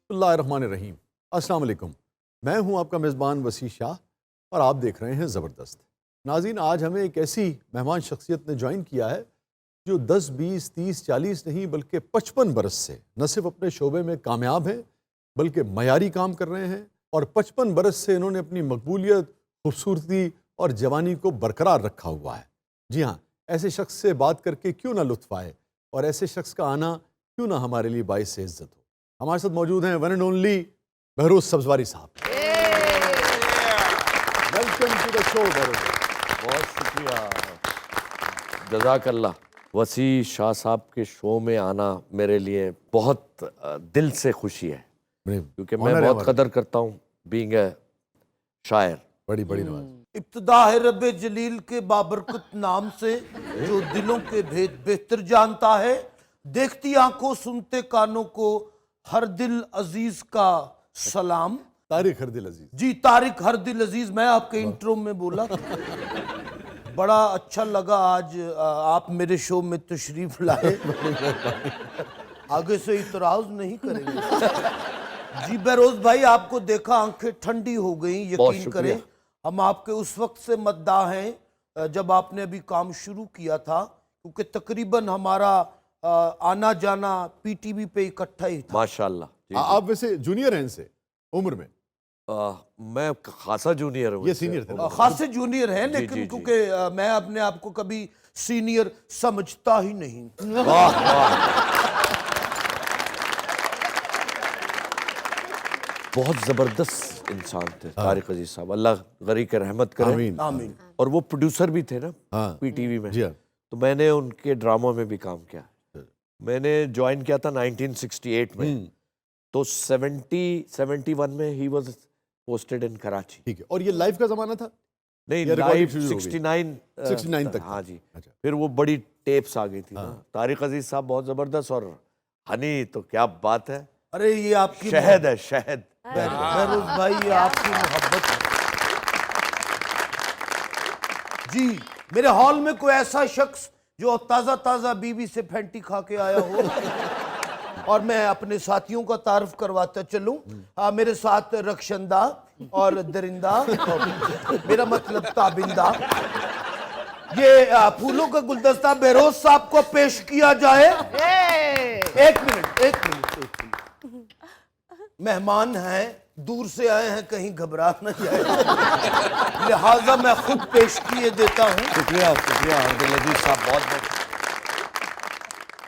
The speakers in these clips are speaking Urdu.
بسم اللہ الرحمن الرحیم۔ السلام علیکم، میں ہوں آپ کا میزبان وسیع شاہ اور آپ دیکھ رہے ہیں زبردست۔ ناظرین، آج ہمیں ایک ایسی مہمان شخصیت نے جوائن کیا ہے جو 10 20 30 40 نہیں بلکہ 55 برس سے نہ صرف اپنے شعبے میں کامیاب ہیں بلکہ معیاری کام کر رہے ہیں، اور 55 برس سے انہوں نے اپنی مقبولیت، خوبصورتی اور جوانی کو برقرار رکھا ہوا ہے۔ جی ہاں، ایسے شخص سے بات کر کے کیوں نہ لطف آئے، اور ایسے شخص کا آنا کیوں نہ ہمارے لیے باعث عزت ہو۔ ہمارے ساتھ موجود ہیں one and only Behroz Sabzwari صاحب۔ ویلکم ٹو دا شو بہروز۔ بہت شکریہ، جزاک اللہ۔ وسیع شاہ صاحب کے شو میں آنا میرے لیے بہت دل سے خوشی ہے، کیونکہ میں بہت قدر کرتا ہوں بینگ اے شاعر۔ بڑی نواز۔ ابتدا ہے رب جلیل کے بابرکت نام سے، جو دلوں کے بھید بہتر جانتا ہے، دیکھتی آنکھوں سنتے کانوں کو ہر دل عزیز کا سلام۔ طارق ہر دل عزیز۔ جی، طارق ہر دل عزیز میں آپ کے انٹرو میں بولا تھا۔ بڑا اچھا لگا آج آپ میرے شو میں تشریف لائے، آگے سے اعتراض نہیں کریں گے۔ جی بہروز بھائی، آپ کو دیکھا آنکھیں ٹھنڈی ہو گئیں، یقین کریں ہم آپ کے اس وقت سے مداح ہیں جب آپ نے ابھی کام شروع کیا تھا، کیونکہ تقریباً ہمارا آنا جانا پی ٹی وی پہ اکٹھا ہی تھا۔ ماشاءاللہ۔ آپ ویسے جونیئر ہیں ان سے عمر میں؟ میں خاصا جونیئر ہوں، یہ سینئر تھے۔ خاصے جونیئر ہیں، لیکن کیونکہ میں اپنے آپ کو کبھی سینئر سمجھتا ہی نہیں۔ واہ واہ، بہت زبردست انسان تھے طارق عزیز صاحب، اللہ غری کے رحمت کرے۔ آمین آمین۔ اور وہ پروڈیوسر بھی تھے نا پی ٹی وی میں، تو میں نے ان کے ڈراموں میں بھی کام کیا۔ میں نے جوائن کیا تھا 1968 میں، تو 71 میں ہی واز پوسٹڈ ان کراچی۔ ٹھیک ہے، اور یہ لائف کا زمانہ تھا؟ نہیں، یہ لائیو recording شروع ہو گئی؟ 69 تک۔ ہاں جی، پھر وہ بڑی ٹیپس آ گئی تھی نا۔ طارق عزیز صاحب بہت زبردست، اور ہنی تو کیا بات ہے، ارے یہ آپ کی شہد ہے، شہد۔ بہروز بھائی، یہ آپ کی محبت ہے۔ جی، میرے ہال میں کوئی ایسا شخص جو تازہ بیوی سے پھینٹی کھا کے آیا ہو، اور میں اپنے ساتھیوں کا تعارف کرواتا چلوں، میرے ساتھ رخشندہ اور درندہ، میرا مطلب تابندہ، یہ پھولوں کا گلدستہ بہروز صاحب کو پیش کیا جائے۔ ایک منٹ، مہمان ہیں، دور سے آئے ہیں، کہیں گھبرا نہ جائے، لہٰذا میں خود پیش کیے دیتا ہوں۔ شکریہ عبد العزیز صاحب، بہت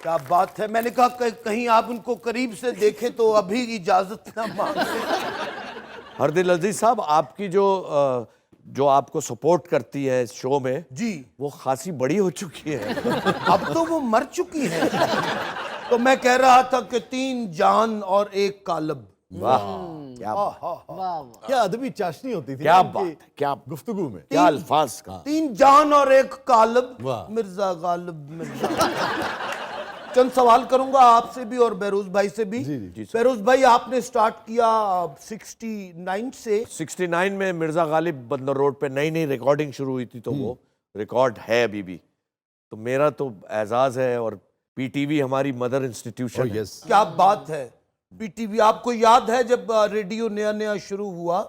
کیا بات ہے، میں نے کہا کہ کہیں آپ ان کو قریب سے دیکھیں تو ابھی اجازت نہ مانگیں۔ ہردل عزیز صاحب، آپ کی جو آپ کو سپورٹ کرتی ہے اس شو میں، جی، وہ خاصی بڑی ہو چکی ہے۔ اب تو وہ مر چکی ہیں۔ تو میں کہہ رہا تھا کہ 3 جان اور 1 قالب۔ واہ، کیا کیا ادبی چاشنی ہوتی تھی کیا بات ہے، کیا گفتگو میں، کیا الفاظ کا۔ 3 جان اور 1 قالب، واہ۔ مرزا غالب مرزا۔ چند سوال کروں گا آپ سے بھی اور بہروز بھائی سے بھی۔ بہروز بھائی، آپ نے سٹارٹ کیا 69 سے۔ 69 میں مرزا غالب بندر روڈ پہ نئی ریکارڈنگ شروع ہوئی تھی، تو وہ ریکارڈ ہے ابھی بھی، تو میرا تو اعزاز ہے، اور پی ٹی وی ہماری مدر انسٹیٹیوشن ہے۔ کیا بات ہے، پی ٹی وی آپ کو یاد ہے جب ریڈیو نیا شروع ہوا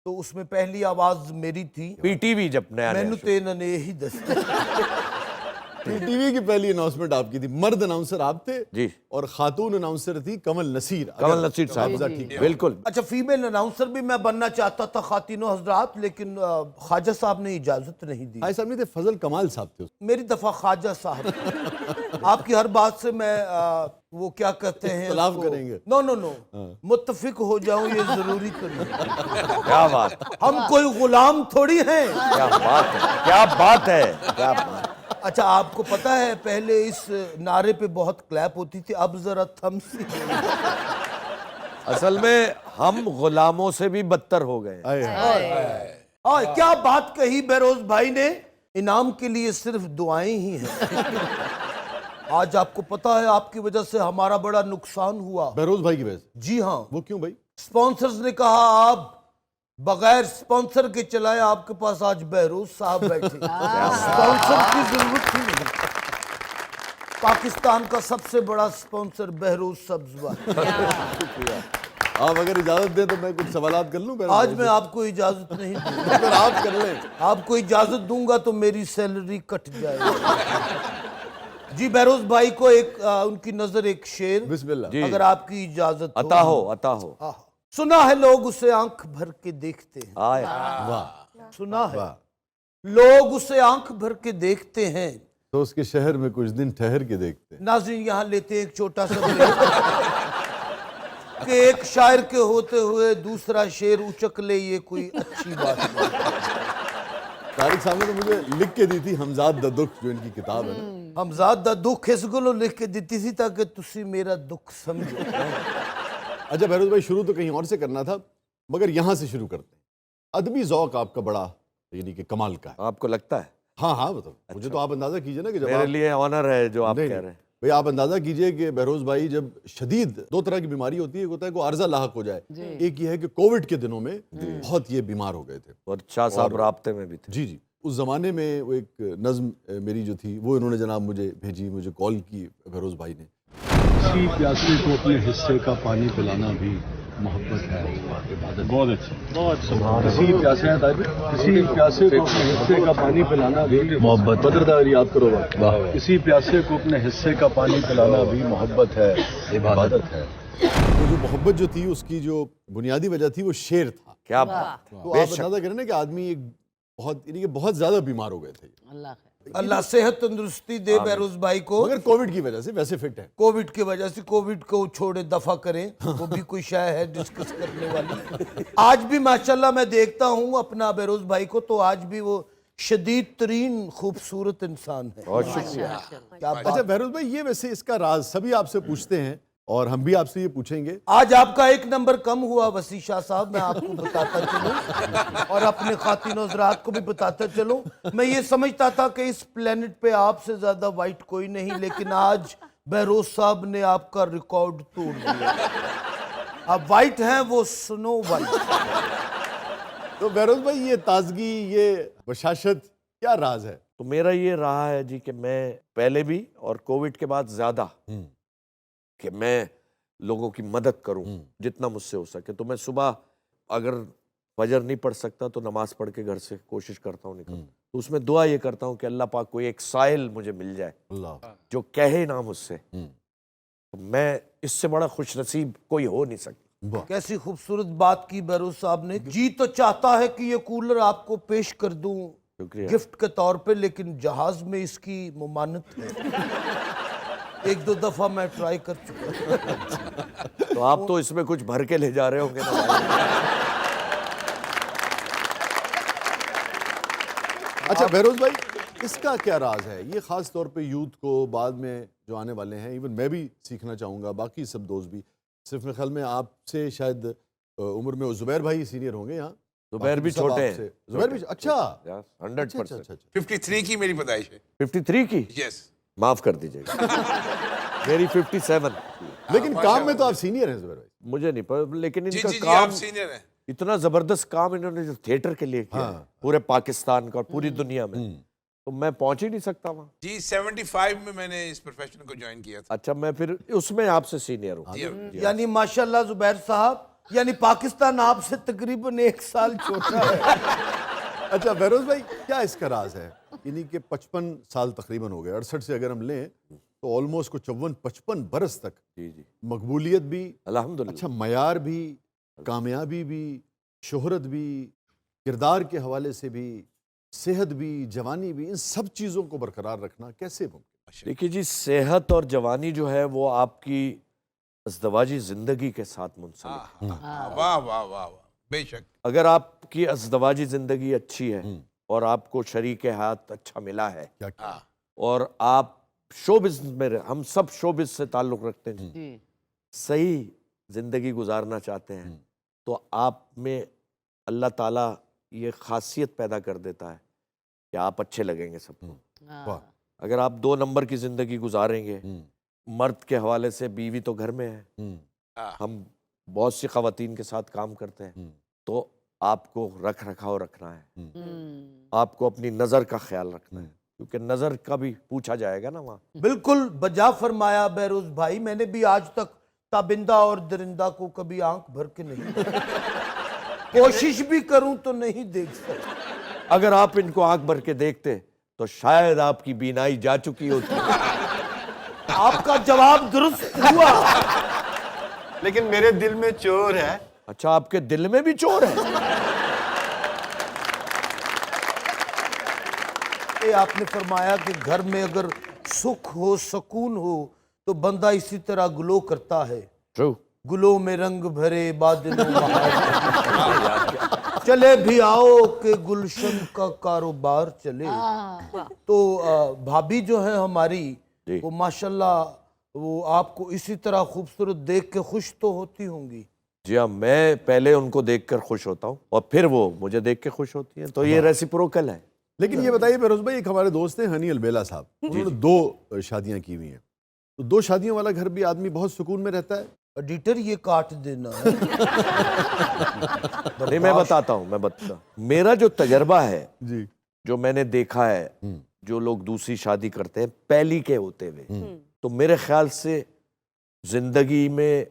تو اس میں پہلی آواز میری تھی۔ پی ٹی وی جب نیا میں نے تو انہوں نے یہی دستا۔ پی ٹی وی کی پہلی اناؤنسمنٹ آپ کی تھی، مرد اناؤنسر آپ تھے جی، اور خاتون اناؤنسر تھی کمل نصیر۔ کمل نصیر صاحب، بالکل۔ اچھا، فیمیل اناؤنسر بھی میں بننا چاہتا تھا خواتین و حضرات، لیکن خواجہ صاحب نے اجازت نہیں دی۔ صاحب نہیں تھے، فضل کمال صاحب تھے۔ میری دفعہ خواجہ صاحب۔ آپ کی ہر بات سے میں وہ کیا کہتے ہیں، اختلاف کریں گے؟ نو متفق ہو جاؤں، یہ ضروری تو نہیں۔ کیا بات، ہم کوئی غلام تھوڑی ہیں۔ کیا بات ہے، کیا بات ہے، کیا بات۔ اچھا، آپ کو پتا ہے پہلے اس نعرے پہ بہت کلیپ ہوتی تھی، اب ذرا تھم سی۔ اصل میں ہم غلاموں سے بھی بدتر ہو گئے۔ کیا بات کہی بہروز بھائی نے، انعام کے لیے صرف دعائیں ہی ہیں۔ آج آپ کو پتا ہے آپ کی وجہ سے ہمارا بڑا نقصان ہوا۔ بہروز بھائی کی وجہ سے؟ جی ہاں، وہ کیوں بھائی؟ سپانسرز نے کہا آپ بغیر سپانسر کے چلائے، آپ کے پاس آج بہروز صاحب بیٹھے، سپانسر کی ضرورت ہی نہیں۔ پاکستان کا سب سے بڑا سپانسر بہروز سبزواری۔ آپ اگر اجازت دیں تو میں کچھ سوالات کر لوں؟ آج میں آپ کو اجازت نہیں دوں گا. پھر آپ کر لیں. آپ کو اجازت دوں گا تو میری سیلری کٹ جائے گی. جی بہروز بھائی کو ایک ان کی نظر ایک شعر بسم اللہ. اگر آپ کی اجازت عطا ہو عطا ہو. سنا ہے لوگ اسے آنکھ بھر کے دیکھتے ہیں. آئے واہ سنا ہے واہ. لوگ اسے آنکھ بھر کے دیکھتے ہیں. تو اس کے شہر میں کچھ دن ٹھہر کے دیکھتے ہیں. ناظرین یہاں لیتے ہیں ایک چھوٹا سا بریک کہ ایک شاعر کے ہوتے ہوئے دوسرا شعر اچک لے، یہ کوئی اچھی بات نہیں. طارق صاحب نے تو مجھے لکھ کے دی تھی ہمزاد دا دکھ، جو ان کی کتاب ہے نا. ہمزاد دا دکھ اس گلو لکھ کے دیتی تھی تاکہ تسی میرا دکھ سمجھو. اچھا بہروز بھائی، شروع تو کہیں اور سے کرنا تھا مگر یہاں سے شروع کرتے ہیں. ادبی ذوق آپ کا بڑا یعنی کہ کمال کا ہے. آپ کو لگتا ہے؟ ہاں ہاں بتاؤ مجھے. تو آپ اندازہ کیجئے نا کہ جب میرے لیے آنر ہے جو آپ کہہ رہے ہیں. بھئی آپ اندازہ کیجئے کہ بہروز بھائی جب شدید دو طرح کی بیماری ہوتی ہے، ایک ہوتا ہے کوئی عارضہ لاحق ہو جائے، ایک یہ ہے کہ کووڈ کے دنوں میں بہت یہ بیمار ہو گئے تھے. اور شاہ صاحب رابطے میں بھی تھے. جی جی. اس زمانے میں وہ ایک نظم میری جو تھی وہ انہوں نے جناب مجھے بھیجی، مجھے کال کی بہروز بھائی نے. کسی پیاسے کو اپنے حصے کا پانی پلانا بھی محبت ہے. بہت اچھا، بہت کسی پیاسے کسی پیاسے کو اپنے حصے کا پانی پلانا بھی محبت. بدرداری یاد کرو. کسی پیاسے کو اپنے حصے کا پانی پلانا بھی محبت ہے، عبادت ہے. وہ جو محبت جو تھی اس کی جو بنیادی وجہ تھی وہ شعر تھا. کیا بات. تو آپ اندازہ کریں نا کہ آدمی ایک بہت یعنی کہ بہت زیادہ بیمار ہو گئے تھے. اللہ صحت تندرستی دے بہروز بھائی کو. مگر کووڈ کی وجہ سے ویسے فٹ ہے. کووڈ کی وجہ سے کووڈ کو چھوڑے دفع کریں، وہ بھی کوئی شے ہے ڈسکس کرنے والی. آج بھی ماشاءاللہ میں دیکھتا ہوں اپنا بہروز بھائی کو تو آج بھی وہ شدید ترین خوبصورت انسان ہے. بہت شکریہ. کیا بات. اچھا بہروز بھائی، یہ ویسے اس کا راز سبھی آپ سے پوچھتے ہیں اور ہم بھی آپ سے یہ پوچھیں گے. آج آپ کا ایک نمبر کم ہوا وسیع شاہ صاحب، میں آپ کو بتاتا چلوں اور اپنے خواتین و حضرات کو بھی بتاتا چلوں. میں یہ سمجھتا تھا کہ اس پلینٹ پہ آپ سے زیادہ وائٹ کوئی نہیں، لیکن آج بہروز صاحب نے آپ کا ریکارڈ توڑ دیا. آپ وائٹ ہیں، وہ سنو وائٹ. تو بہروز بھائی، یہ تازگی، یہ بشاشت کیا راز ہے؟ تو میرا یہ رہا ہے جی کہ میں پہلے بھی اور کووڈ کے بعد زیادہ کہ میں لوگوں کی مدد کروں جتنا مجھ سے ہو سکے. تو میں صبح اگر فجر نہیں پڑھ سکتا تو نماز پڑھ کے گھر سے کوشش کرتا ہوں نکلوں. تو اس میں دعا یہ کرتا ہوں کہ اللہ پاک کوئی ایک سائل مجھے مل جائے اللہ. جو کہے نہ مجھ سے. میں اس سے بڑا خوش نصیب کوئی ہو نہیں سکتا. کیسی خوبصورت بات کی بہروز صاحب نے. جی تو چاہتا ہے کہ یہ کولر آپ کو پیش کر دوں شکریہ. گفٹ کے طور پہ، لیکن جہاز میں اس کی ممانعت ہے. ایک دو دفعہ میں ٹرائی کر چکا. تو آپ تو اس میں کچھ بھر کے لے جا رہے ہوں گے نا. اچھا بہروز بھائی، اس کا کیا راز ہے؟ یہ خاص طور پہ یوتھ کو، بعد میں جو آنے والے ہیں، ایون میں بھی سیکھنا چاہوں گا، باقی سب دوست بھی. صرف میرے خیال میں آپ سے شاید عمر میں زبیر بھائی سینئر ہوں گے. یہاں زبیر بھی چھوٹے ہیں. زبیر بھی. اچھا 100%. 53 کی میری پیدائش ہے. 53 کی؟ یس. معاف کر دیجیے گا. میری 57. لیکن کام میں تو آپ سینئر ہیں زبیر بھائی. مجھے نہیں پتا، لیکن ان جی کا جی جی کام آپ سینئر ہیں. اتنا زبردست کام انہوں نے جو تھیٹر کے لیے کیا پورے پاکستان کا اور پوری دنیا میں، تو میں پہنچ ہی نہیں سکتا وہاں. جی 75 میں میں نے اس پروفیشن کو جوائن کیا تھا. اچھا میں پھر اس میں آپ سے سینئر ہوں. یعنی ماشاءاللہ زبیر صاحب، یعنی پاکستان آپ سے تقریباً 1 سال چھوٹا ہے. اچھا بہروز بھائی، کیا اس کا راز ہے؟ یعنی کہ 55 سال تقریباً ہو گئے. 68 سے اگر ہم لیں تو آلموسٹ کو 54-55 برس تک جی جی مقبولیت بھی، الحمدللہ. اچھا معیار بھی، کامیابی بھی، شہرت بھی، کردار کے حوالے سے بھی، صحت بھی، جوانی بھی، ان سب چیزوں کو برقرار رکھنا کیسے ممکن؟ دیکھیے جی، صحت اور جوانی جو ہے وہ آپ کی ازدواجی زندگی کے ساتھ منسلک ہے. واہ واہ واہ واہ، بے شک. اگر آپ کی ازدواجی زندگی اچھی ہے اور آپ کو شریک حیات اچھا ملا ہے اور آپ شوبز میں، ہم سب شوبز سے تعلق رکھتے ہیں، صحیح زندگی گزارنا چاہتے ہیں، تو آپ میں اللہ تعالیٰ یہ خاصیت پیدا کر دیتا ہے کہ آپ اچھے لگیں گے سب کو. اگر آپ 2 نمبر کی زندگی گزاریں گے، مرد کے حوالے سے بیوی تو گھر میں ہے، ہم بہت سی خواتین کے ساتھ کام کرتے ہیں، تو آپ کو رکھ رکھاؤ رکھنا ہے، آپ کو اپنی نظر کا خیال رکھنا ہے، کیونکہ نظر کا بھی پوچھا جائے گا نا وہاں. بالکل بجا فرمایا بہروز بھائی. میں نے بھی آج تک تابندہ اور درندہ کو کبھی آنکھ بھر کے نہیں کوشش بھی کروں تو نہیں دیکھ سکتا. اگر آپ ان کو آنکھ بھر کے دیکھتے تو شاید آپ کی بینائی جا چکی ہوتی. آپ کا جواب درست ہوا. لیکن میرے دل میں چور ہے. اچھا آپ کے دل میں بھی چور ہے. آپ نے فرمایا کہ گھر میں اگر سکھ ہو سکون ہو تو بندہ اسی طرح گلو کرتا ہے. ٹرو. گلوں میں رنگ بھرے بادلوں بہار چلے بھی آؤ کہ گلشن کا کاروبار چلے. تو بھابھی جو ہے ہماری وہ ماشاءاللہ وہ آپ کو اسی طرح خوبصورت دیکھ کے خوش تو ہوتی ہوں گی. جی ہاں میں پہلے ان کو دیکھ کر خوش ہوتا ہوں اور پھر وہ مجھے دیکھ کے خوش ہوتی ہیں. تو یہ ریسیپروکل ہے. لیکن یہ بتائیے بہروز بھائی، ایک ہمارے دوست ہیں ہنی البیلا صاحب، انہوں نے 2 شادیاں کی ہوئی ہیں. تو 2 شادیوں والا گھر بھی آدمی بہت سکون میں رہتا ہے. ایڈیٹر یہ کاٹ دینا ہے. نہیں میں بتاتا ہوں میرا جو تجربہ ہے جی جو میں نے دیکھا ہے جو لوگ دوسری شادی کرتے ہیں پہلی کے ہوتے ہوئے، تو میرے خیال سے زندگی میں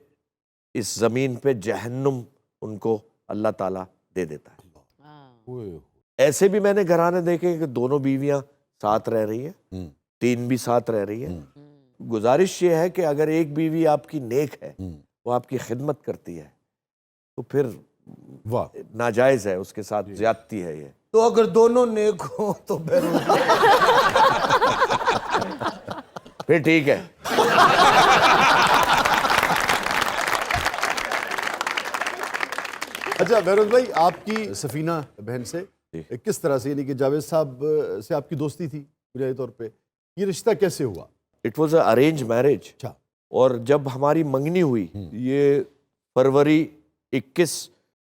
اس زمین پہ جہنم ان کو اللہ تعالیٰ دے دیتا ہے. ایسے بھی میں نے گھرانے دیکھے کہ دونوں بیویاں ساتھ رہ رہی ہیں، 3 بھی ساتھ رہ رہی ہیں. گزارش یہ ہے کہ اگر ایک بیوی آپ کی نیک ہے، وہ آپ کی خدمت کرتی ہے، تو پھر واہ ناجائز ہے اس کے ساتھ زیادتی ہے. یہ تو اگر دونوں نیک ہوں تو بہروز پھر ٹھیک ہے. اچھا بہروز بھائی، آپ کی سفینہ بہن سے کس طرح سے، یعنی کہ جاوید صاحب سے آپ کی دوستی تھی بنیادی طور پہ، یہ رشتہ کیسے ہوا؟ It was a arrange marriage. اچھا. اور جب ہماری منگنی ہوئی یہ فروری 21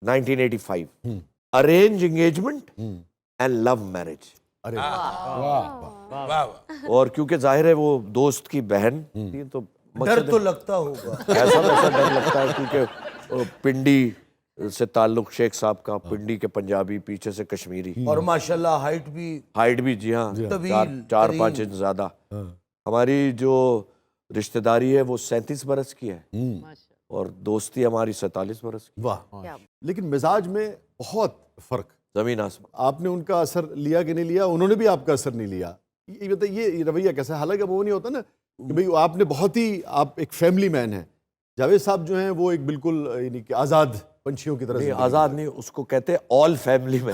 1985، arrange engagement and love marriage. ارے واہ واہ. اور کیونکہ ظاہر ہے وہ دوست کی بہن تھی تو ڈر تو لگتا ہوگا. ایسا ویسا ڈر لگتا ہے کیونکہ پنڈی سے تعلق شیخ صاحب کا، پنڈی کے پنجابی، پیچھے سے کشمیری، اور ماشاءاللہ ہائٹ بھی جی ہاں طویل 4-5 انچ زیادہ. ہماری جو رشتہ داری ہے وہ 37 برس کی ہے اور دوستی ہماری 47 برس کی. واہ. لیکن مزاج میں بہت فرق، زمین آسمان. آپ نے ان کا اثر لیا کہ نہیں لیا؟ انہوں نے بھی آپ کا اثر نہیں لیا. یہ بتائیے یہ رویہ کیسا ہے؟ حالانکہ وہ نہیں ہوتا نا کہ بھئی آپ نے بہت ہی، آپ ایک فیملی مین ہیں. جاوید صاحب جو ہیں وہ ایک بالکل یعنی کہ آزاد پنچھیوں کی طرح. نہیں آزاد نہیں، اس کو کہتے ہیں آل فیملی میں.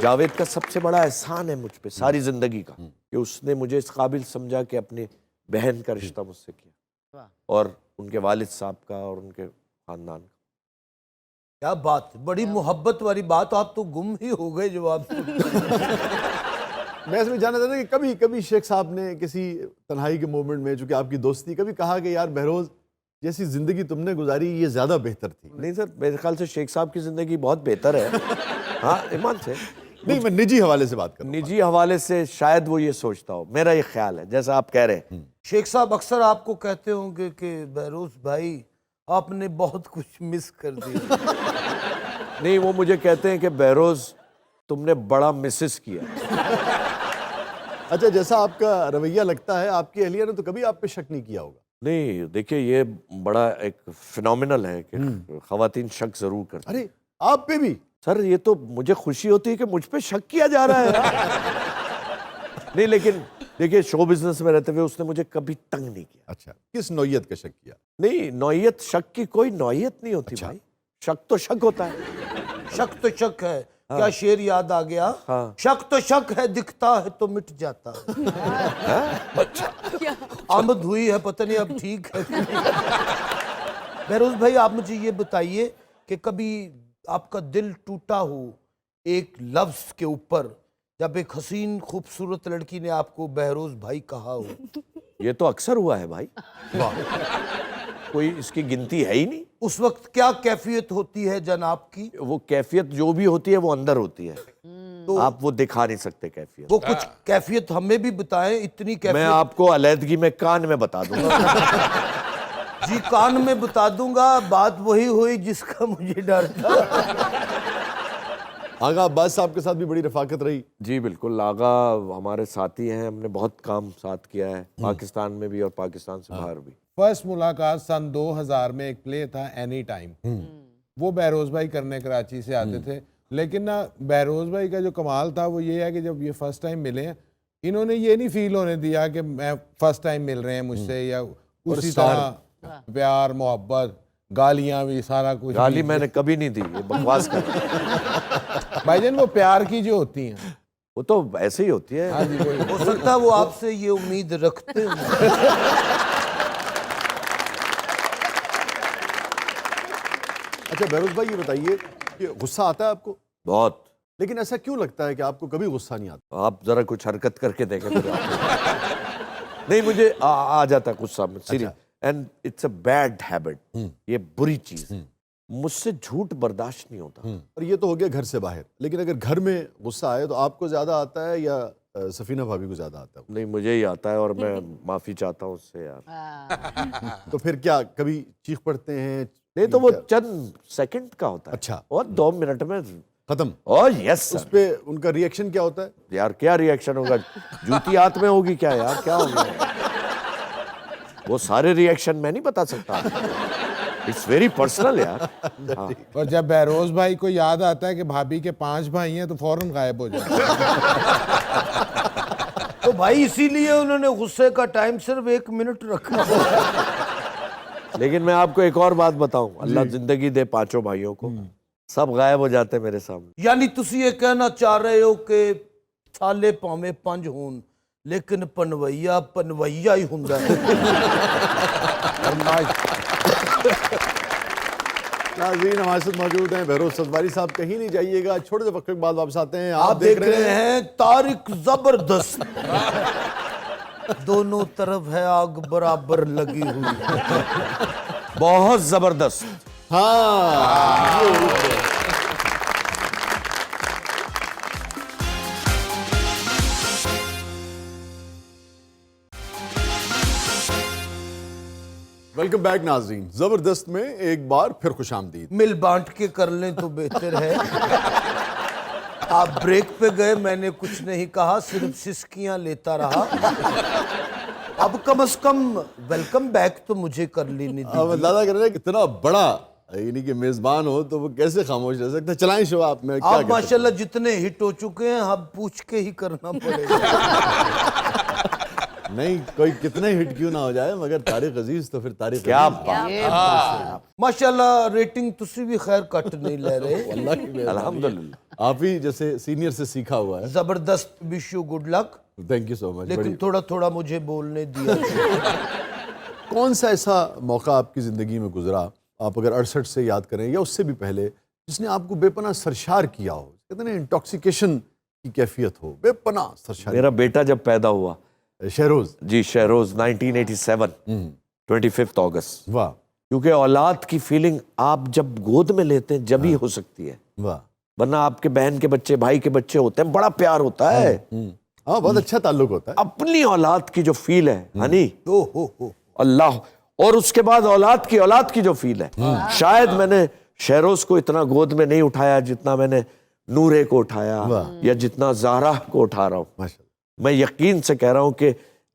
جاوید کا سب سے بڑا احسان ہے مجھ پہ ساری زندگی کا کہ اس نے مجھے اس قابل سمجھا کہ اپنی بہن کا رشتہ مجھ سے کیا، اور ان کے والد صاحب کا اور ان کے خاندان کا. کیا بات، بڑی محبت والی بات. آپ تو گم ہی ہو گئے جواب. میں اس میں جانا چاہتا ہوں کہ کبھی کبھی شیخ صاحب نے کسی تنہائی کے مومنٹ میں، چونکہ آپ کی دوستی، کبھی کہا کہ یار بہروز جیسی زندگی تم نے گزاری یہ زیادہ بہتر تھی؟ نہیں سر، میرے خیال سے شیخ صاحب کی زندگی بہت بہتر ہے. ہاں ایمان سے نہیں، میں نجی حوالے سے بات کر رہا ہوں. نجی حوالے سے شاید وہ یہ سوچتا ہو، میرا یہ خیال ہے جیسا آپ کہہ رہے ہیں. شیخ صاحب اکثر آپ کو کہتے ہوں گے کہ بہروز بھائی آپ نے بہت کچھ مس کر دیا. نہیں، وہ مجھے کہتے ہیں کہ بہروز تم نے بڑا مسز کیا. اچھا، جیسا آپ کا رویہ لگتا ہے، آپ کی اہلیہ نے تو کبھی آپ پہ شک نہیں کیا ہوگا؟ نہیں دیکھیے، یہ بڑا ایک فینومینل ہے کہ خواتین شک ضرور کرتی. ارے آپ پہ بھی؟ سر یہ تو مجھے خوشی ہوتی ہے کہ مجھ پہ شک کیا جا رہا ہے. نہیں لیکن دیکھیے، شو بزنس میں رہتے ہوئے اس نے مجھے کبھی تنگ نہیں کیا. اچھا، کس نوعیت کا شک کیا؟ نہیں، نوعیت شک کی کوئی نوعیت نہیں ہوتی بھائی. شک تو شک ہوتا ہے. شک تو شک ہے. کیا شعر یاد آ گیا؟ شک تو شک ہے، دکھتا ہے تو مٹ جاتا ہے. آمد ہوئی ہے، پتہ نہیں اب ٹھیک ہے. بہروز بھائی آپ مجھے یہ بتائیے کہ کبھی آپ کا دل ٹوٹا ہو ایک لفظ کے اوپر، جب ایک حسین خوبصورت لڑکی نے آپ کو بہروز بھائی کہا ہو؟ یہ تو اکثر ہوا ہے بھائی، کوئی اس کی گنتی ہے ہی نہیں. اس وقت کیا کیفیت ہوتی ہے جناب کی؟ وہ کیفیت جو بھی ہوتی ہے وہ اندر ہوتی ہے، آپ وہ دکھا نہیں سکتے کیفیت. وہ کچھ کیفیت ہمیں بھی بتائیں. اتنی میں کیفیت آپ کو علیحدگی میں کان میں بتا دوں گا. جی کان میں بتا دوں گا. بات وہی ہوئی جس کا مجھے ڈر تھا. آغا عباس صاحب کے ساتھ بھی بڑی رفاقت رہی. جی بالکل, آغا ہمارے ساتھی ہیں, ہم نے بہت کام ساتھ کیا ہے پاکستان میں بھی اور پاکستان سے باہر بھی. فرسٹ ملاقات سن 2000 میں ایک پلے تھا اینی ٹائم, وہ بہروز بھائی کرنے کراچی سے آتے تھے, لیکن نا بہروز بھائی کا جو کمال تھا وہ یہ ہے کہ جب یہ فرسٹ ٹائم ملے ہیں انہوں نے یہ نہیں فیل ہونے دیا کہ میں فرسٹ ٹائم مل رہے ہیں مجھ سے, یا اسی طرح پیار محبت گالیاں بھی سارا کچھ. گالی میں نے کبھی نہیں دی, یہ بکواس کر. بھائی جان وہ پیار کی جو ہوتی ہیں وہ تو ایسے ہی ہوتی ہے. ہو سکتا ہے وہ آپ سے یہ امید رکھتے ہیں. اچھا بہروز بھائی یہ بتائیے کہ غصہ آتا ہے آپ کو؟ بہت. لیکن ایسا کیوں لگتا ہے کہ آپ کو کبھی غصہ نہیں آتا؟ آپ ذرا کچھ حرکت کر کے دیکھیں. نہیں مجھے آ جاتا ہے غصہ میں, serious, and it's a bad habit, یہ بری چیز. مجھ سے جھوٹ برداشت نہیں ہوتا. اور یہ تو ہو گیا گھر سے باہر, لیکن اگر گھر میں غصہ آئے تو آپ کو زیادہ آتا ہے یا سفینہ بھابی کو زیادہ آتا ہے؟ نہیں مجھے ہی آتا ہے اور میں معافی چاہتا ہوں اس سے یار. تو پھر کیا کبھی چیخ پڑتے ہیں؟ نہیں تو وہ چند سیکنڈ کا ہوتا ہے. اچھا, اور 2 منٹ میں ختم. اور یس اس پہ ان کا ریئیکشن کیا ہوتا ہے؟ یار کیا ریئیکشن ہوگا, جوتی ہاتھ میں ہوگی کیا یار, کیا ہوگا؟ وہ سارے ریئیکشن میں نہیں بتا سکتا, اٹس ویری پرسنل یار. اور جب بہروز بھائی کو یاد آتا ہے کہ بھابی کے 5 بھائی ہیں تو فوراً غائب ہو جاتا ہے. تو بھائی اسی لیے انہوں نے غصے کا ٹائم صرف 1 منٹ رکھا. لیکن میں آپ کو ایک اور بات بتاؤں, اللہ زندگی دے 5 بھائیوں کو, سب غائب ہو جاتے میرے سامنے. یعنی تسی یہ کہنا چاہ رہے ہو کہ سالے پاویں 5 ہون لیکن پنویا پنویا ہی ہوندا ہے. ناظرین ہمارے ساتھ موجود ہیں بہروز ستواری صاحب, کہیں نہیں جائیے گا, چھوٹے سے وقت کے بعد واپس آتے ہیں. آپ دیکھ رہے ہیں طارق زبردست. دونوں طرف ہے آگ برابر لگی ہوئی. بہت زبردست. ہاں ویلکم بیک ناظرین, زبردست میں ایک بار پھر خوش آمدید. مل بانٹ کے کر لیں تو بہتر ہے. آپ بریک پہ گئے, میں نے کچھ نہیں کہا, صرف سسکیاں لیتا رہا. اب کم از کم ویلکم بیک تو مجھے کر لینی اب دیجیے. اندازہ کر رہے ہیں کتنا بڑا یعنی کہ میزبان ہو تو وہ کیسے خاموش رہ سکتا ہے. چلائیں شو آپ میں کیا آپ کہتے ماشاءاللہ جتنے ہٹ ہو چکے ہیں اب پوچھ کے ہی کرنا پڑے گا. نہیں کوئی کتنے ہٹ کیوں نہ ہو جائے, مگر طارق عزیز تو پھر طارق کیا عزیز. ماشاءاللہ ریٹنگ تسی بھی خیر کٹ نہیں لے رہے. اللہ کی مہربانی. الحمدللہ. آپ ہی جیسے سینئر سے سیکھا ہوا ہے. زبردست, wish you good luck. Thank you so much. لیکن تھوڑا تھوڑا مجھے بولنے دیا. کون سا ایسا موقع آپ کی زندگی میں گزرا, آپ اگر 68 سے یاد کریں یا اس سے بھی پہلے, جس نے آپ کو بے پناہ سرشار کیا ہو, کہتے ہیں انٹاکسیکیشن کی کیفیت ہو, بے پناہ سرشار. میرا بیٹا جب پیدا ہوا, شہروز. جی شہروز, 1987 25 اگست. واہ کیونکہ اولاد کی فیلنگ آپ جب گود میں لیتے ہیں جب ہی ہو سکتی ہے, واہ. ورنہ آپ کے بہن کے بچے, بھائی کے بچے ہوتے ہیں, بڑا پیار ہوتا ہے. ہاں بہت اچھا تعلق ہوتا ہے. اپنی اولاد کی جو فیل ہے ہنی, ہو اللہ, اور اس کے بعد اولاد کی جو فیل ہے, شاید میں نے شہروز کو اتنا گود میں نہیں اٹھایا جتنا میں نے نورے کو اٹھایا یا جتنا زہرا کو اٹھا رہا ہوں. ماشاءاللہ. میں یقین سے کہہ رہا ہوں کہ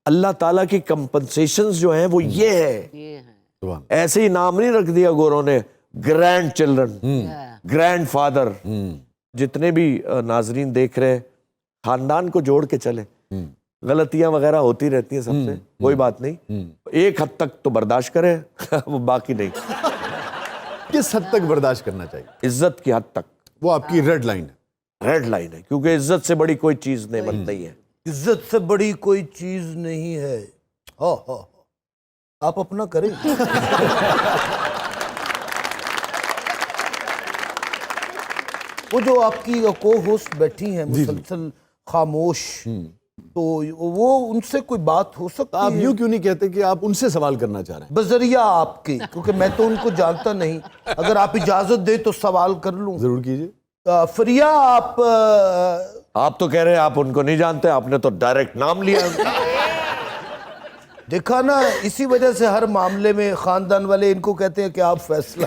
اللہ تعالیٰ کی کمپنسیشنز جو ہیں وہ یہ ہے. ایسے ہی نام نہیں رکھ دیا گوروں نے, گرینڈ چلڈرن, گرینڈ فادر. جتنے بھی ناظرین دیکھ رہے ہیں, خاندان کو جوڑ کے چلیں. غلطیاں وغیرہ ہوتی رہتی ہیں سب سے, کوئی بات نہیں, ایک حد تک تو برداشت کریں, وہ باقی نہیں. کس حد تک برداشت کرنا چاہیے؟ عزت کی حد تک. وہ آپ کی ریڈ لائن ہے. ریڈ لائن ہے, کیونکہ عزت سے بڑی کوئی چیز نعمت نہیں ہے. عزت سے بڑی کوئی چیز نہیں ہے. ہاں ہاں آپ اپنا کریں. وہ جو آپ کی کو ہوسٹ بیٹھی ہیں مسلسل خاموش, تو وہ ان سے کوئی بات ہو سکتی ہے؟ آپ یوں کیوں نہیں کہتے کہ آپ ان سے سوال کرنا چاہ رہے ہیں؟ بذریعہ آپ کے, کیونکہ میں تو ان کو جانتا نہیں. اگر آپ اجازت دیں تو سوال کر لوں. ضرور کیجئے. فریا, آپ تو کہہ رہے ہیں آپ ان کو نہیں جانتے, آپ نے تو ڈائریکٹ نام لیا. دیکھا نا, اسی وجہ سے ہر معاملے میں خاندان والے ان کو کہتے ہیں کہ آپ فیصلہ.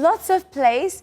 Lots of plays,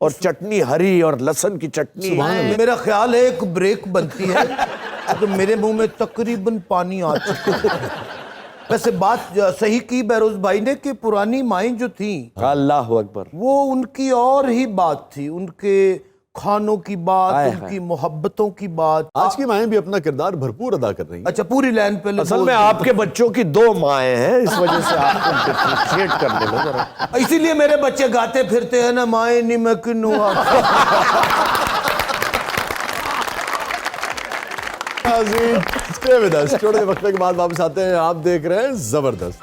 اور چٹنی ہری اور لہسن کی چٹنی. میرا خیال ہے ایک بریک بنتی ہے تو میرے منہ میں تقریباً پانی آ چکا ہے. ویسے بات صحیح کی بہروز بھائی نے کہ پرانی مائیں جو تھیں اللہ اکبر, وہ ان کی اور ہی بات تھی, ان کے کھانوں کی بات, ان کی محبتوں کی بات. آج کی مائیں بھی اپنا کردار بھرپور ادا کر رہی ہیں. اچھا پوری لائن پہلے اصل میں آپ کے بچوں کی 2 مائیں ہیں, اس وجہ سے آپ کو ڈفرینشیٹ کرنے میں ذرا. اسی لیے میرے بچے گاتے پھرتے ہیں نا, مائیں نہیں میں کنوں. Stay with us. چھوٹے وقفے کے بعد واپس آتے ہیں. آپ دیکھ رہے ہیں زبردست.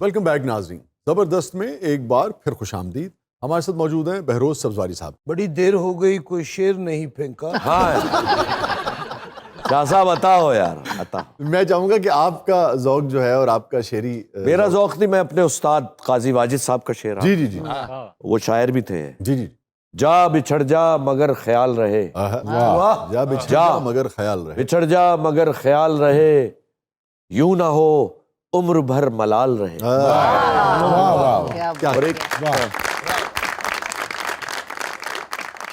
ویلکم بیک ناظرین. زبردست میں ایک بار پھر خوش آمدید. ہمارے ساتھ موجود ہیں بہروز سبزواری صاحب. بڑی دیر ہو گئی, کوئی شعر نہیں پھینکا. شاہ صاحب عطا ہو یار, عطا. میں چاہوں گا کہ آپ کا ذوق جو ہے اور آپ کا شعری میرا ذوق نہیں, میں اپنے استاد قاضی واجد صاحب کا شعر. جی جی جی وہ شاعر بھی تھے. جی جی. جا بچھڑ جا مگر خیال رہے, واہ. جا بچھڑ جا مگر خیال رہے. بچھڑ جا مگر خیال رہے, یوں نہ ہو عمر بھر ملال رہے. کیا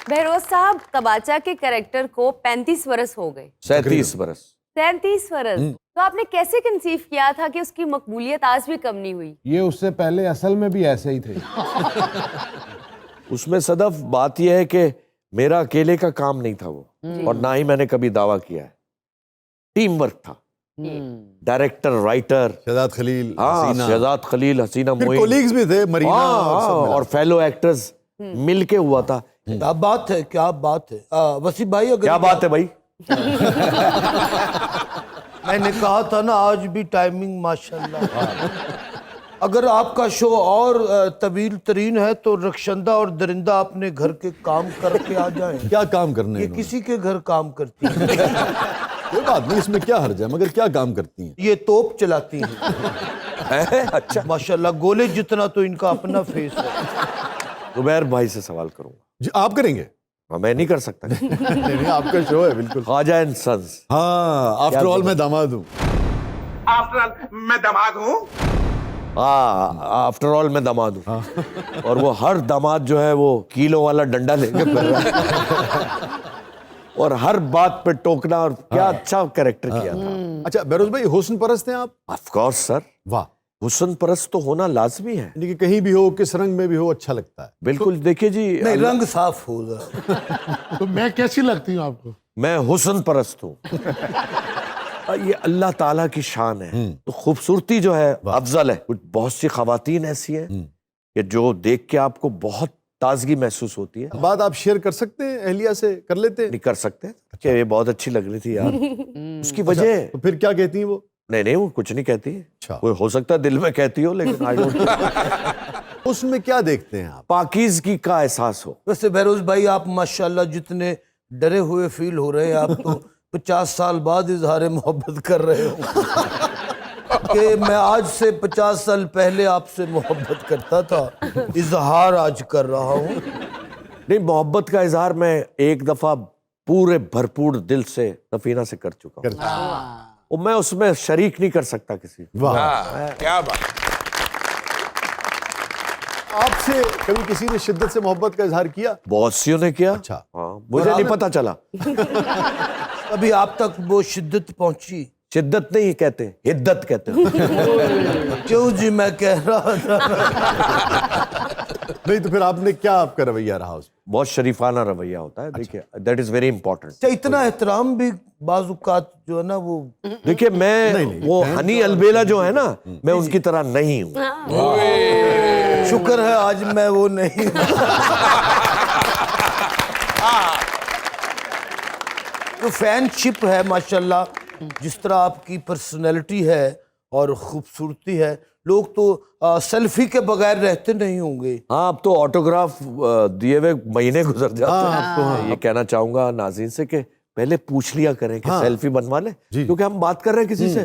بہروز صاحب, تباچا کے کریکٹر کو 35 برس ہو گئے. 37 برس. 37 برس. تو آپ نے کیسے کنسیو کیا تھا کہ اس کی مقبولیت آج بھی کم نہیں ہوئی؟ یہ اس سے پہلے اصل میں بھی ایسے ہی تھے. اس میں صدف بات یہ ہے کہ میرا اکیلے کا کام نہیں تھا وہ, اور نہ ہی میں نے کبھی دعویٰ کیا ہے. ٹیم ورک تھا. ڈائریکٹر, رائٹر, شہزاد خلیل, شہزاد خلیل, حسینہ معین, کولیگز بھی تھے, مرینا اور فیلو ایکٹرز مل کے ہوا تھا. کیا بات ہے, کیا بات ہے. وسیم بھائی اگر کیا بات ہے بھائی. میں نے کہا تھا نا آج بھی ٹائمنگ ماشاءاللہ. اگر آپ کا شو اور طویل ترین ہے تو رخشندہ اور درندہ اپنے گھر کے کام کر کے آ جائیں. کیا کام کرنے یہ کسی کے گھر کام کرتی ہیں. کوئی بات نہیں, اس میں کیا حرج ہے, مگر کیا کام کرتی ہیں؟ یہ توپ چلاتی ہیں. اچھا, ماشاءاللہ گولے جتنا تو ان کا اپنا فیس ہے. زبیر بھائی سے سوال کروں گا. جی آپ کریں گے؟ میں نہیں کر سکتا. نہیں, آپ کا شو ہے بالکل. خواجہ اینڈ سنز. ہاں, آفٹر آل میں داماد ہوں. آفٹر آل میں داماد ہوں. آفٹر آل میں داماد ہوں. اور وہ ہر داماد جو ہے وہ کیلوں والا ڈنڈا لے کے پھر رہا ہے, اور ہر بات پہ ٹوکنا. اور کیا اچھا کریکٹر کیا تھا. اچھا بہروز بھائی, حسن پرست ہیں آپ؟ آف کورس سر. واہ. حسن پرست تو ہونا لازمی ہے. یعنی کہ کہیں بھی ہو, کس رنگ میں بھی ہو, اچھا لگتا ہے. بالکل. دیکھیے جی, نہیں رنگ صاف ہوگا. تو میں کیسی لگتی ہوں آپ کو؟ میں حسن پرست ہوں. یہ اللہ تعالیٰ کی شان ہے. تو خوبصورتی جو ہے افضل ہے. کچھ بہت سی خواتین ایسی ہیں کہ جو دیکھ کے آپ کو بہت تازگی محسوس ہوتی ہے. بات آپ شیئر کر سکتے ہیں اہلیہ سے, کر لیتے ہیں؟ نہیں کر سکتے کہ یہ بہت اچھی لگ رہی تھی یار. اس کی وجہ تو پھر کیا کہتی ہیں وہ؟ نہیں وہ کچھ نہیں کہتی. اچھا. کوئی ہو سکتا ہے دل میں کہتی ہو, لیکن اس میں کیا دیکھتے ہیں آپ؟ پاکیزگی کا احساس ہو. ویسے بہروز بھائی آپ ماشاءاللہ جتنے ڈرے ہوئے فیل ہو رہے ہیں, آپ تو 50 سال بعد اظہار محبت کر رہے ہو. کہ میں آج سے 50 سال پہلے آپ سے محبت کرتا تھا, اظہار آج کر رہا ہوں. نہیں, محبت کا اظہار میں ایک دفعہ پورے بھرپور دل سے سفینہ سے کر چکا ہوں, اور میں اس میں شریک نہیں کر سکتا کسی. واہ, کیا بات. آپ سے کبھی کسی نے شدت سے محبت کا اظہار کیا؟ بہت سیوں نے کیا. اچھا. ہاں, مجھے نہیں پتا چلا. ابھی آپ تک وہ شدت پہنچی؟ شدت نہیں کہتے, حدت کہتے ہیں. کیوں جی, میں کہہ رہا تھا. نہیں تو پھر آپ نے کیا, آپ کا رویہ رہا اس میں؟ بہت شریفانہ رویہ ہوتا ہے. دیکھیے دیٹ از ویری امپورٹنٹ. اتنا احترام بھی بعض اوقات جو ہے نا وہ. دیکھیے میں وہ ہنی البیلا جو ہے نا, میں ان کی طرح نہیں ہوں. شکر ہے آج میں وہ نہیں. تو فین شپ ہے ماشاءاللہ, جس طرح آپ کی پرسنالٹی ہے اور خوبصورتی ہے, لوگ تو سیلفی کے بغیر رہتے نہیں ہوں گے. ہاں, اب تو آٹوگراف دیے ہوئے مہینے گزر جاتے ہیں. یہ کہنا چاہوں گا ناظرین سے کہ پہلے پوچھ لیا کریں کہ سیلفی بنوا لیں, کیونکہ ہم بات کر رہے ہیں کسی سے,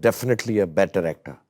definitely a better actor,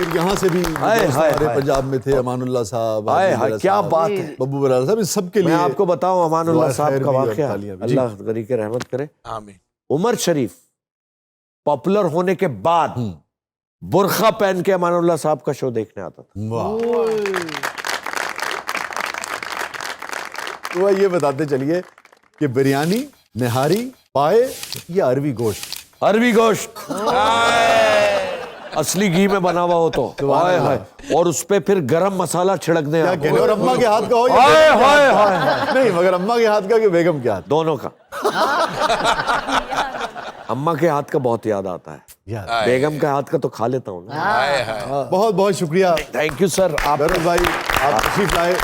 پھر یہاں سے بھی ہمارے پنجاب میں تھے امان اللہ صاحب, کیا بات ہے, ببو برادر صاحب, سب کے لیے میں آپ کو بتاؤں امان اللہ صاحب کا واقعہ, اللہ غنی کے رحمت کرے. آمین. عمر شریف پاپولر ہونے کے بعد برقع پہن کے امان اللہ صاحب کا شو دیکھنے آتا تھا. تو یہ بتاتے چلیے کہ بریانی, نہاری, پائے یا عربی گوشت؟ عربی گوشت اصلی گھی میں بنا ہوا ہو تو, اور اس پہ پھر گرم مسالہ چھڑکنے. اور اماں کے ہاتھ کا ہو نہیں, مگر اماں کے ہاتھ کا کہ بیگم کے ہاتھ؟ دونوں کا. اماں کے ہاتھ کا بہت یاد آتا ہے, بیگم کے ہاتھ کا تو کھا لیتا ہوں. بہت بہت شکریہ. Thank you sir. بہروز بھائی, آپ تشریف لائے,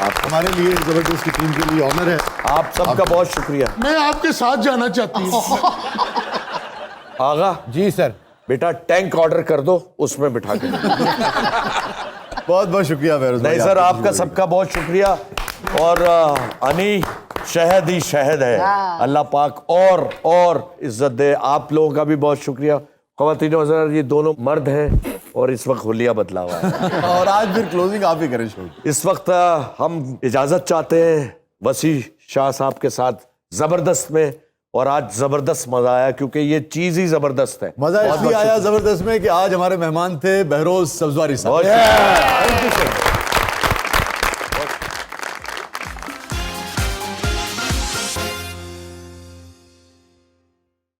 ہمارے لیے زبردست کی ٹیم کے لیے آنر ہے. آپ سب کا بہت شکریہ. میں آپ کے ساتھ جانا چاہتی ہوں. آغا جی سر. بیٹا ٹینک آرڈر کر دو, اس میں بٹھا کے. بہت بہت شکریہ بہروز بھائی. نہیں سر, آپ کا سب کا بہت شکریہ. اور انی شہد ہی شہد ہے, اللہ پاک اور عزت دے. آپ لوگوں کا بھی بہت شکریہ. خواتین و حضرات, یہ دونوں مرد ہیں اور اس وقت حلیہ بدلا ہوا ہے. اور آج پھر کلوزنگ آپ ہی کریں شو. اس وقت ہم اجازت چاہتے ہیں وسیع شاہ صاحب کے ساتھ زبردست میں, اور آج زبردست مزہ آیا کیونکہ یہ چیز ہی زبردست ہے. مزہ اس لیے آیا زبردست میں کہ آج ہمارے مہمان تھے بہروز سبزواری صاحب.